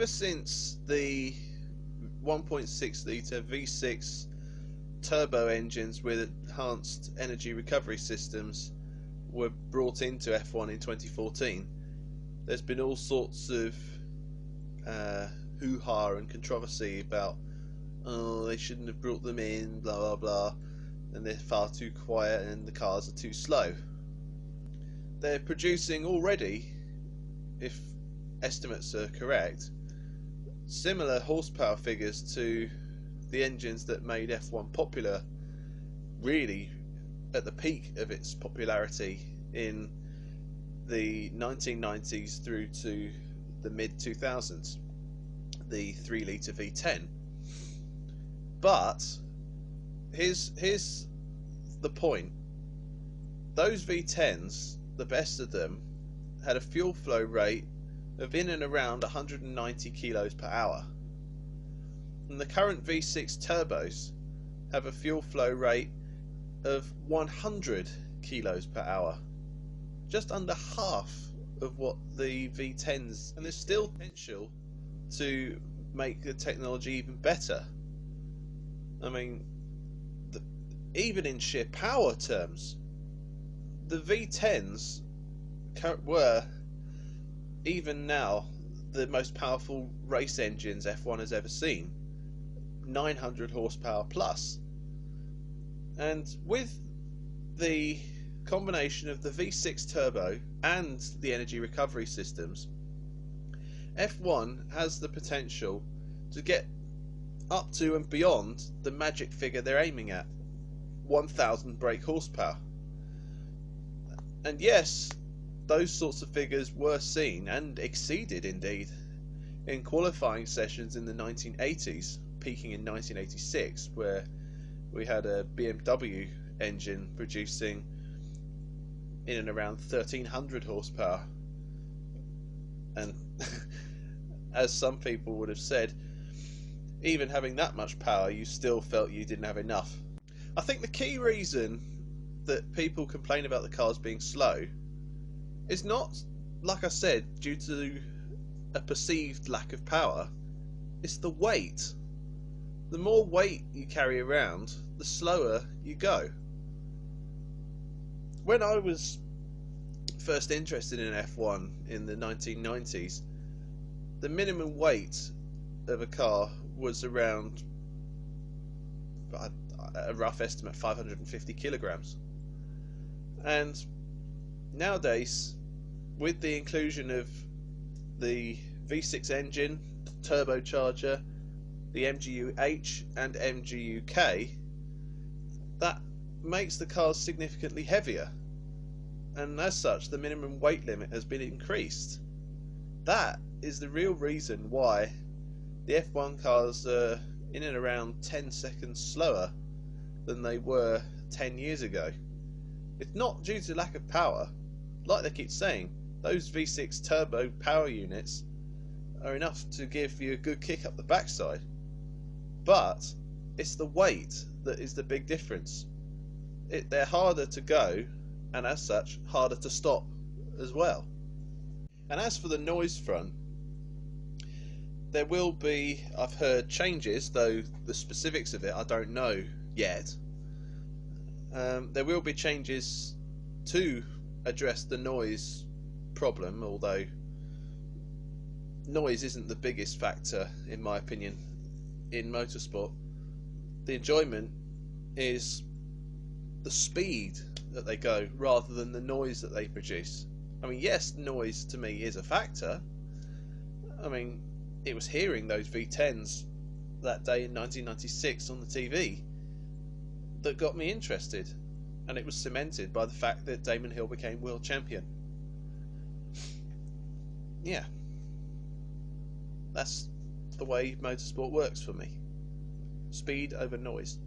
ever since the 1.6 litre V6 turbo engines with enhanced energy recovery systems were brought into F1 in 2014, there's been all sorts of hoo-ha and controversy about, oh, they shouldn't have brought them in, blah blah blah, and they're far too quiet and the cars are too slow. They're producing already, if estimates are correct, similar horsepower figures to the engines that made F1 popular, really at the peak of its popularity in the 1990s through to the mid 2000s, the 3 litre V10. But here's the point. Those V10s, the best of them, had a fuel flow rate of in and around 190 kilos per hour, and the current V6 turbos have a fuel flow rate of 100 kilos per hour, just under half of what the V10s, and there's still potential to make the technology even better. I mean, even in sheer power terms, the V10s were, even now, the most powerful race engines F1 has ever seen, 900 horsepower plus. And with the combination of the V6 turbo and the energy recovery systems, F1 has the potential to get up to and beyond the magic figure they're aiming at, 1000 brake horsepower. And yes, those sorts of figures were seen and exceeded indeed in qualifying sessions in the 1980s, peaking in 1986, where we had a BMW engine producing in and around 1300 horsepower, and as some people would have said, even having that much power, you still felt you didn't have enough. I think the key reason that people complain about the cars being slow is not, like I said, due to a perceived lack of power. It's the weight. The more weight you carry around, the slower you go. When I was first interested in F1 in the 1990s, the minimum weight of a car was around, a rough estimate, 550 kilograms. And nowadays, with the inclusion of the V6 engine, turbocharger, the MGU-H and MGU-K, that makes the cars significantly heavier, and as such the minimum weight limit has been increased. That is the real reason why the F1 cars are in and around 10 seconds slower than they were 10 years ago. It's not due to lack of power. Like they keep saying, those V6 turbo power units are enough to give you a good kick up the backside, but it's the weight that is the big difference. They're harder to go, and as such harder to stop as well. And as for the noise front, there will be, I've heard, changes, though the specifics of it I don't know yet. There will be changes to address the noise problem, although noise isn't the biggest factor, in my opinion, in motorsport. The enjoyment is the speed that they go rather than the noise that they produce. I mean, yes, noise to me is a factor. I mean, it was hearing those V10s that day in 1996 on the TV that got me interested, and it was cemented by the fact that Damon Hill became world champion. Yeah, that's the way motorsport works for me. Speed over noise.